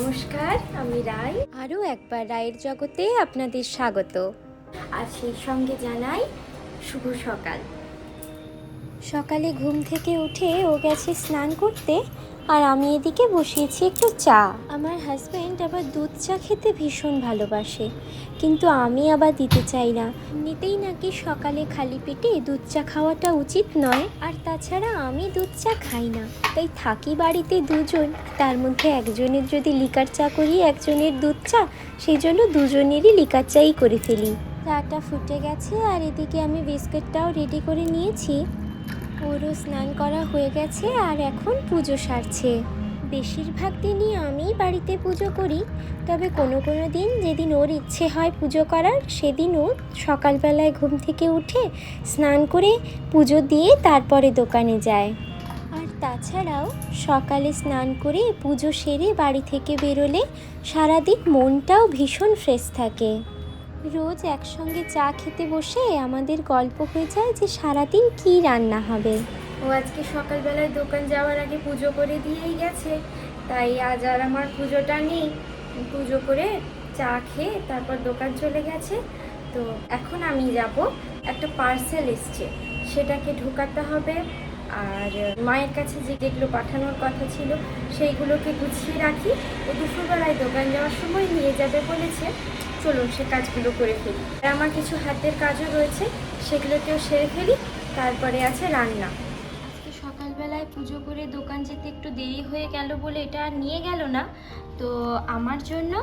নমস্কার, আমি রায়। আরও একবার রায়ের জগতে আপনাদের স্বাগত। আর সেই সঙ্গে জানাই শুভ সকাল। সকালে ঘুম থেকে উঠে ও গেছে স্নান করতে, আর আমি এদিকে বসিয়েছি একটু চা। আমার হাজব্যান্ড আবার দুধ চা খেতে ভীষণ ভালোবাসে, কিন্তু আমি আবার দিতে চাই না। এমনিতেই নাকি সকালে খালি পেটে দুধ চা খাওয়াটা উচিত নয়, আর তাছাড়া আমি দুধ চা খাই না। তাই থাকি বাড়িতে দুজন, তার মধ্যে একজনের যদি লিকার চা করি, একজনের দুধ চা, সেই জন্য দুজনেরই লিকার চাই করে ফেলি। চাটা ফুটে গেছে, আর এদিকে আমি বিস্কুটটাও রেডি করে নিয়েছি। ওরও স্নান করা হয়ে গেছে, আর এখন পুজো সারছে। বেশিরভাগ দিনই আমি বাড়িতে পুজো করি, তবে কোনো কোনো দিন যেদিন ওর ইচ্ছে হয় পুজো করার, সেদিন ও সকালবেলায় ঘুম থেকে উঠে স্নান করে পুজো দিয়ে তারপরে দোকানে যায়। আর তাছাড়াও সকালে স্নান করে পুজো সেরে বাড়ি থেকে বেরোলে সারাদিন মনটাও ভীষণ ফ্রেশ থাকে। রোজ একসঙ্গে চা খেতে বসে আমাদের গল্প হয়ে যায় যে সারাদিন কী রান্না হবে। ও আজকে সকালবেলায় দোকান যাওয়ার আগে পুজো করে দিয়েই গেছে, তাই আজ আর আমার পুজোটা নেই। পুজো করে চা খেয়ে তারপর দোকান চলে গেছে। তো এখন আমি যাব, একটা পার্সেল এসছে, সেটাকে ঢোকাতে হবে। আর মায়ের কাছে যেগুলো পাঠানোর কথা ছিল সেইগুলোকে গুছিয়ে রাখি। ও দুপুরবেলায় দোকান যাওয়ার সময় নিয়ে যাবে বলেছে। চলুন সে কাজগুলো করে ফেলি। আর আমার কিছু হাতের কাজও রয়েছে, সেগুলোকেও সেরে ফেলি। তারপরে আছে রান্না। আজকে সকালবেলায় পুজো করে দোকান যেতে একটু দেরি হয়ে গেল বলে এটা আর নিয়ে গেল না। তো আমার জন্য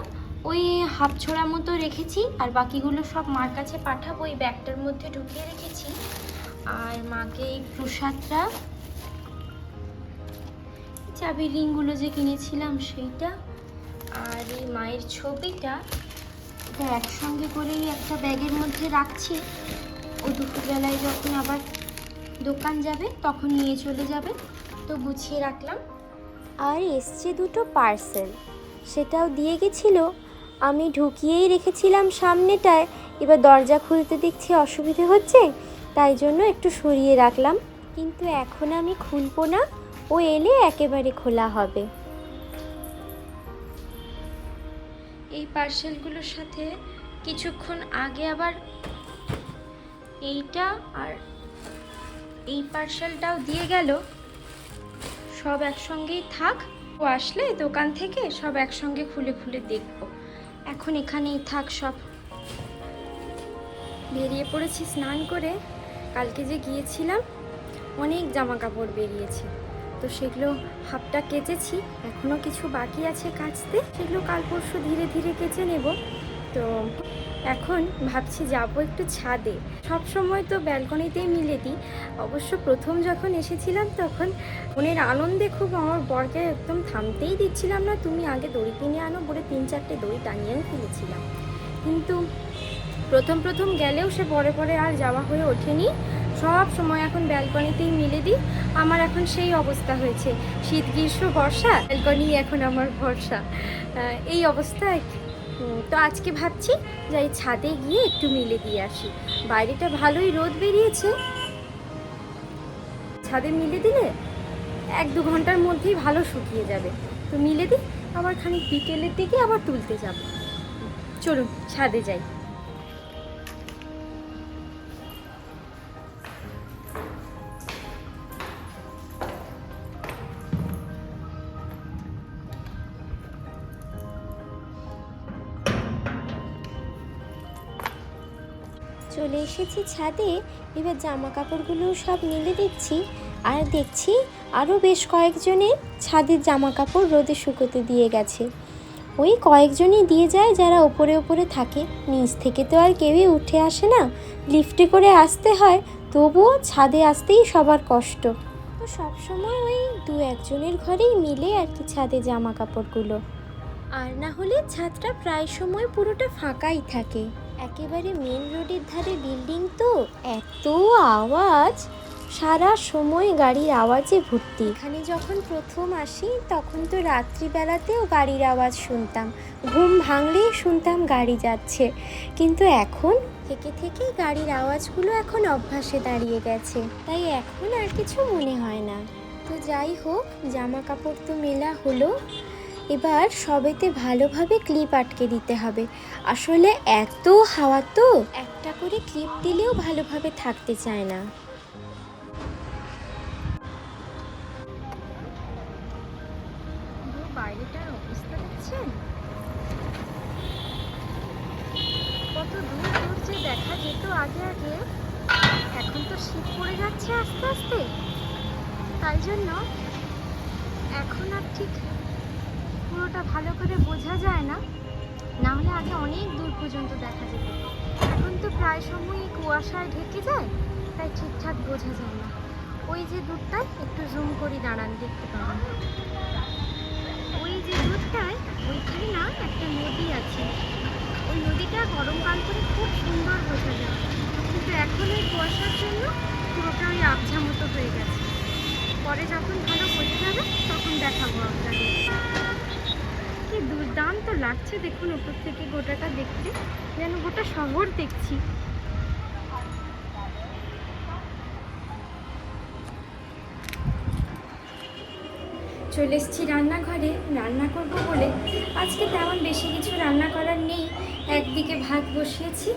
ওই হাফ ছোড়া মতো রেখেছি, আর বাকিগুলো সব মার কাছে পাঠাবো। ওই ব্যাগটার মধ্যে ঢুকিয়ে রেখেছি। আর মাকে এই প্রসাদটা, চাবির রিংগুলো যে কিনেছিলাম সেইটা, আর এই মায়ের ছবিটা, এটা একসঙ্গে করেই একটা ব্যাগের মধ্যে রাখছি। ও দুপুরবেলায় যখন আবার দোকান যাবে তখন নিয়ে চলে যাবে, তো গুছিয়ে রাখলাম। আর এসছে দুটো পার্সেল, সেটাও দিয়ে গেছিল। আমি ঢুকিয়েই রেখেছিলাম সামনেটায়, এবার দরজা খুলতে দেখছি অসুবিধে হচ্ছে, তাই জন্য একটু সরিয়ে রাখলাম। কিন্তু এখন আমি খুলবো না, ও এলে একেবারে খোলা হবে। এই পার্সেলগুলোর সাথে কিছুক্ষণ আগে আবার এইটা আর এই পার্সেলটাও দিয়ে গেল। সব একসঙ্গেই থাক, ও আসলে দোকান থেকে সব একসঙ্গে খুলে খুলে দেখব। এখন এখানেই থাক সব। বেরিয়ে পড়েছি স্নান করে। কালকে যে গিয়েছিলাম অনেক জামা কাপড় বেরিয়েছে, তো সেগুলো হাফটা কেচেছি, এখনও কিছু বাকি আছে কাচতে, সেগুলো কাল পরশু ধীরে ধীরে কেচে নেব। তো এখন ভাবছি যাবো একটু ছাদে। সব সময় তো ব্যালকনিতেই মিলে দিই। অবশ্য প্রথম যখন এসেছিলাম তখন মনের আনন্দে খুব আমার বরকে একদম থামতেই দিচ্ছিলাম না, তুমি আগে দড়ি কিনে আনো বলে 3-4টে দড়ি টানিয়েও ফেলেছিলাম। কিন্তু প্রথম প্রথম গেলেও সে পরে পরে আর যাওয়া হয়ে ওঠেনি। সব সময় এখন ব্যালকনিতেই মিলে দিই। আমার এখন সেই অবস্থা হয়েছে, শীত গ্রীষ্ম বর্ষা ব্যালকনি এখন আমার ভরসা, এই অবস্থায়। তো আজকে ভাবছি যাই ছাদে গিয়ে একটু মিলে দিয়ে আসি। বাইরেটা ভালোই রোদ বেরিয়েছে, ছাদে মিলে দিলে 1-2 ঘন্টার মধ্যেই ভালো শুকিয়ে যাবে। তো মিলে দিই, আবার খানিক বিকেলের দিকে আবার তুলতে যাব। চলুন ছাদে যাই। চলে এসেছি ছাদে, এবার জামা কাপড়গুলো সব মেলে দিচ্ছি। আর দেখছি আরও বেশ কয়েকজনের ছাদের জামা কাপড় রোদে শুকোতে দিয়ে গেছে। ওই কয়েকজনই দিয়ে যায় যারা ওপরে ওপরে থাকে, নিচ থেকে তো আর কেউই উঠে আসে না, লিফটে করে আসতে হয়। তবুও ছাদে আসতেই সবার কষ্ট, তো সবসময় ওই 2-1 জনের ঘরেই মিলে আর কি ছাদে জামা কাপড়গুলো। আর না হলে ছাদটা প্রায় সময় পুরোটা ফাঁকাই থাকে। একেবারে মেন রোডের ধারে বিল্ডিং, তো এত আওয়াজ, সারা সময় গাড়ির আওয়াজে ভর্তি। এখানে যখন প্রথম আসি তখন তো রাত্রিবেলাতেও গাড়ির আওয়াজ শুনতাম, ঘুম ভাঙলেই শুনতাম গাড়ি যাচ্ছে। কিন্তু এখন থেকে থেকে গাড়ির আওয়াজগুলো এখন অভ্যাসে দাঁড়িয়ে গেছে, তাই এখন আর কিছু মনে হয় না। তো যাই হোক, জামা কাপড় তো মেলা হলো। এবার সবেতে ভালোভাবে ক্লিপ আটকে দিতে হবে। আসলে এত হাওয়া তো একটা করে ক্লিপ দিলেও ভালোভাবে থাকতে চায় না। বাইরেটার অবস্থা দেখছেন, কত দূর দূর যে দেখা যেত আগে আগে, এখন তো শীত পড়ে যাচ্ছে আস্তে আস্তে, তাই জন্য এখন আর ঠিক পুরোটা ভালো করে বোঝা যায় না। না হলে আগে অনেক দূর পর্যন্ত দেখা যেত, এখন তো প্রায় সময়ই কুয়াশায় ঢেকে যায়, তাই ঠিকঠাক বোঝা যায় না। ওই যে দূরটায় একটু জুম করে দাঁড়ান, দেখতে পাবেন ওই যে দূরটায় ওইখানে না একটা নদী আছে। ওই নদীটা গরমকাল করে খুব সুন্দর বোঝা যায়, কিন্তু এখন ওই কুয়াশার জন্য পুরোটা ওই আবঝা মতো হয়ে গেছে। পরে যখন ভালো বোঝা যাবে তখন দেখাবো আপনাদের। কি দুর্দান্ত লাগছে দেখুন উপর থেকে গোটাটা দেখতে, যেন গোটা শহর দেখছি। চলে এসেছি রান্নাঘরে, রান্না করব বলে। আজকে তেমন বেশি কিছু রান্না করার নেই। একদিকে ভাত বসিয়েছি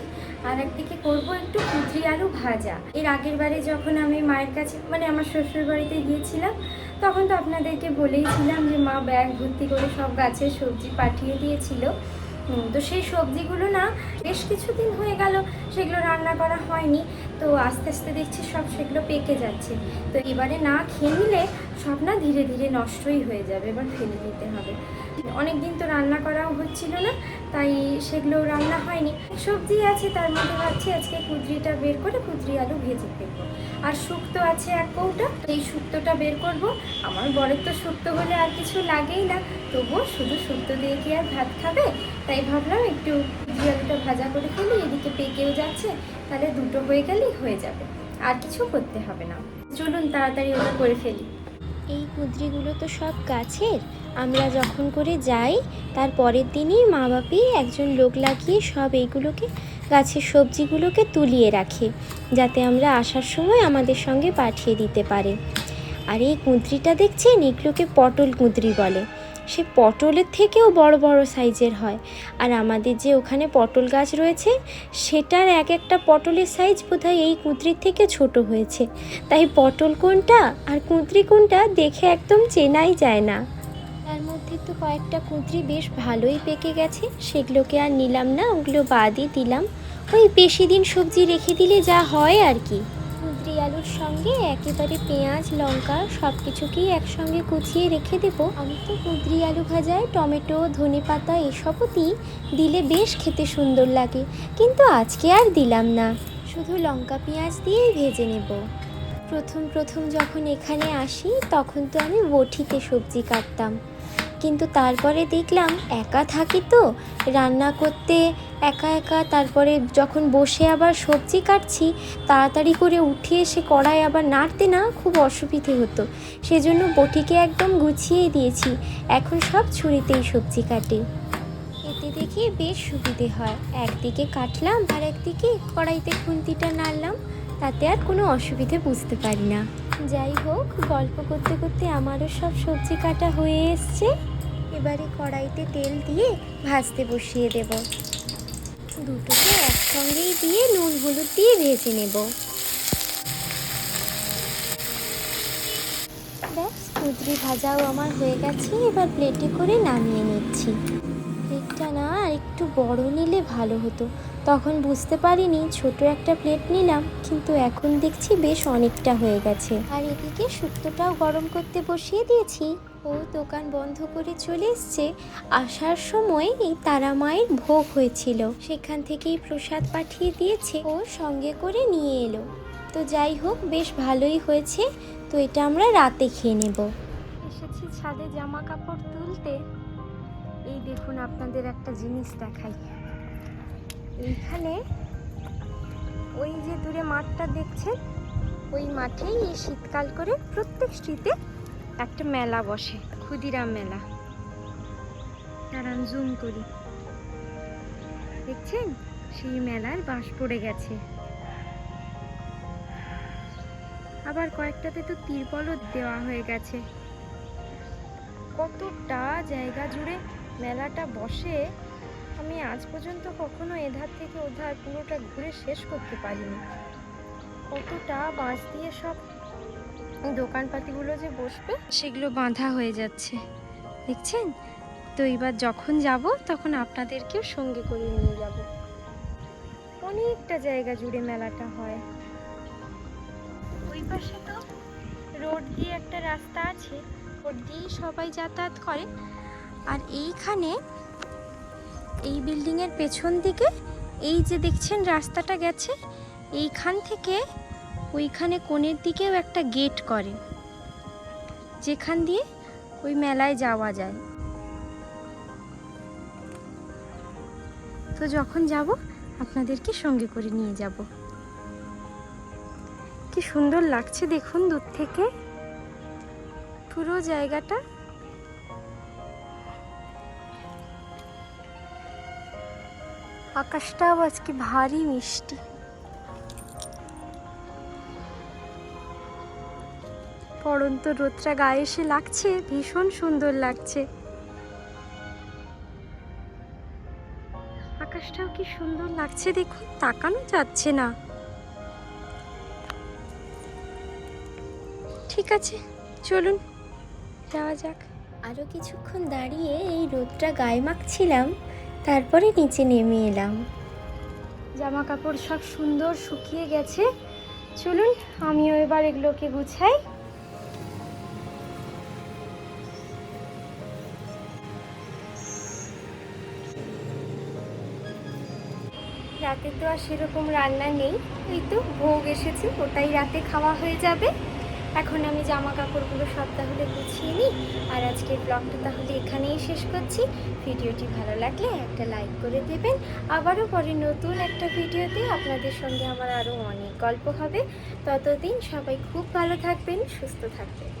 আর একদিকে করব একটু কুঁদরি আলু ভাজা। এর আগের বারে যখন আমি মায়ের কাছে মানে আমার শ্বশুর বাড়িতে গিয়েছিলাম, তখন তো আপনাদেরকে বলেইছিলাম যে মা ব্যাগ ভর্তি করে সব গাছের সবজি পাঠিয়ে দিয়েছিল। তো সেই সবজিগুলো না বেশ কিছুদিন হয়ে গেল সেগুলো রান্না করা হয়নি। তো আস্তে আস্তে দেখছি সব সেগুলো পেকে যাচ্ছে। তো এবারে না খেয়ে নিলে সব না ধীরে ধীরে নষ্টই হয়ে যাবে, এবার ফেলে দিতে হবে। অনেক দিন তো রান্না করাও হচ্ছিল না, তাই সেগুলো রান্না হয়নি। সবজি আছে, তার মধ্যে ভাবছি আজকে কুঁদরিটা বের করে কুঁদরি আলু ভেজে ফেলবো। আর শুক্তো আছে এক কৌটা, এই শুক্তোটা বের করব। আমার বরের তো শুক্তো হলে আর কিছু লাগেই না, তবুও শুধু শুক্তো দিয়ে কি আর ভাত খাবে, তাই ভাবলাম একটু কুঁদরি আলুটা ভাজা করে ফেলি। এদিকে পেকেও যাচ্ছে, তাহলে দুটো হয়ে গেলেই হয়ে যাবে, আর কিছু করতে হবে না। চলুন তাড়াতাড়ি ওটা করে ফেলি। এই কুঁদরিগুলো তো সব গাছের। আমরা যখন করে যাই তার পরের দিনই মা বাপি একজন লোক লাগিয়ে সব এইগুলোকে গাছের সবজিগুলোকে তুলিয়ে রাখে, যাতে আমরা আসার সময় আমাদের সঙ্গে পাঠিয়ে দিতে পারে। আর এই কুঁদরিটা দেখছেন, এগুলোকে পটল কুঁদরি বলে। সে পটলের থেকেও বড় বড় সাইজের হয়। আর আমাদের যে ওখানে পটল গাছ রয়েছে, সেটার এক একটা পটলের সাইজ বোধহয় এই কুঁদরির থেকে ছোট হয়েছে। তাই পটল কোনটা আর কুঁদরি কোনটা দেখে একদম চেনাই যায় না। তার মধ্যে তো কয়েকটা কুঁদরি বেশ ভালোই পেকে গেছে, সেগুলোকে আর নিলাম না, ওগুলো বাদই দিলাম। ওই বেশি দিন সবজি রেখে দিলে যা হয় আর কি। কুঁদরি আলুর সঙ্গে একেবারে পেঁয়াজ লঙ্কা সব কিছুকেই একসঙ্গে কুচিয়ে রেখে দেবো। আমি তো কুঁদরি আলু ভাজায় টমেটো ধনেপাতা এসবও দিলে বেশ খেতে সুন্দর লাগে, কিন্তু আজকে আর দিলাম না, শুধু লঙ্কা পেঁয়াজ দিয়েই ভেজে নেব। প্রথম যখন এখানে আসি তখন তো আমি বটিতে সবজি কাটতাম, কিন্তু তারপরে দেখলাম একা থাকি তো রান্না করতে একা একা, তারপরে যখন বসে আবার সবজি কাটছি তাড়াতাড়ি করে উঠে এসে কড়াই আবার নাড়তে না খুব অসুবিধে হতো। সেজন্য বটিকে একদম গুছিয়ে দিয়েছি, এখন সব ছুরিতেই সবজি কাটে। এতে দেখি বেশ সুবিধে হয়, একদিকে কাটলাম আর একদিকে কড়াইতে খুন্তিটা নাড়লাম, তাতে আর কোনো অসুবিধে বুঝতে পারি না। যাই হোক, গল্প করতে করতে আমারও সব সবজি কাটা হয়ে এসছে। এবারে কড়াইতে তেল দিয়ে ভাজতে বসিয়ে দেব। দুটোকে একসঙ্গেই দিয়ে নুন হলুদ দিয়ে ভেজে নেব। ব্যাস, কুঁদরি ভাজাও আমার হয়ে গেছে, এবার প্লেটে করে নামিয়ে নিচ্ছি। প্লেটটা না আর একটু বড় নিলে ভালো হতো, তখন বুঝতে পারিনি ছোট একটা প্লেট নিলাম, কিন্তু এখন দেখছি বেশ অনেকটা হয়ে গেছে। আর এদিকে শুক্তোটাও গরম করতে বসিয়ে দিয়েছি। ও দোকান বন্ধ করে চলে এসছে। আসার সময় এই তারা মায়ের ভোগ হয়েছিল, সেখান থেকেই প্রসাদ পাঠিয়ে দিয়েছে, ও সঙ্গে করে নিয়ে এলো। তো যাই হোক, বেশ ভালোই হয়েছে। তো এটা আমরা রাতে খেয়ে নেব। এসেছি ছাদে জামা কাপড় তুলতে। এই দেখুন আপনাদের একটা জিনিস দেখাই। এইখানে ওই যে দূরে মাঠটা দেখছেন, ওই মাঠেই এই শীতকাল করে প্রত্যেক শীতে একটা মেলা বসে, ক্ষুদিরাম মেলা। দাঁড়ান জুম করি, দেখছেন সেই মেলার বাঁশ পড়ে গেছে। আবার কয়েকটাতে তো তিরপলও দেওয়া হয়ে গেছে। কতটা জায়গা জুড়ে মেলাটা বসে, আমি আজ পর্যন্ত কখনো এধার থেকে ওধার পুরোটা ঘুরে শেষ করতে পারিনি। কতটা বাঁশ দিয়ে সব দোকানপাতিগুলো যে বসবে সেগুলো বাঁধা হয়ে যাচ্ছে, দেখছেন? তো এবার যখন যাব তখন আপনাদেরকেও সঙ্গে করে নিয়ে যাব। অনেকটা জায়গা জুড়ে মেলাটা হয়। ওই পাশে তো রোড দিয়ে একটা রাস্তা আছে, ওর দিয়েই সবাই যাতায়াত করে। আর এইখানে এই বিল্ডিংয়ের পেছন দিকে এই যে দেখছেন রাস্তাটা গেছে, এইখান থেকে ওইখানে কোণের দিকেও একটা গেট করে, যেখান দিয়ে ওই মেলায় যাওয়া যায়। তো যখন যাব আপনাদেরকে সঙ্গে করে নিয়ে যাব। কি সুন্দর লাগছে দেখুন দূর থেকে পুরো জায়গাটা। আকাশটাও আজকে ভারী মিষ্টি। পড়ন্ত রোদটা গায়ে এসে লাগছে, ভীষণ সুন্দর লাগছে। আকাশটাও কি সুন্দর লাগছে দেখুন, তাকানো যাচ্ছে না। ঠিক আছে, চলুন যাওয়া যাক। আরও কিছুক্ষণ দাঁড়িয়ে এই রোদটা গায়ে মাখছিলাম, তারপরে নিচে নেমে এলাম। জামা কাপড় সব সুন্দর শুকিয়ে গেছে, চলুন আমিও এবার এগুলোকে গুছাই। রাতে তো আর সেরকম রান্না নেই, এই তো ভোগ এসেছে, ওটাই রাতে খাওয়া হয়ে যাবে। এখন আমি জামা কাপড়গুলো সব তাহলে গুছিয়ে নিই। আর আজকের ব্লগটা তাহলে এখানেই শেষ করছি। ভিডিওটি ভালো লাগলে একটা লাইক করে দেবেন। আবারও পরে নতুন একটা ভিডিওতে আপনাদের সঙ্গে আমার আরও অনেক গল্প হবে। ততদিন সবাই খুব ভালো থাকবেন, সুস্থ থাকবেন।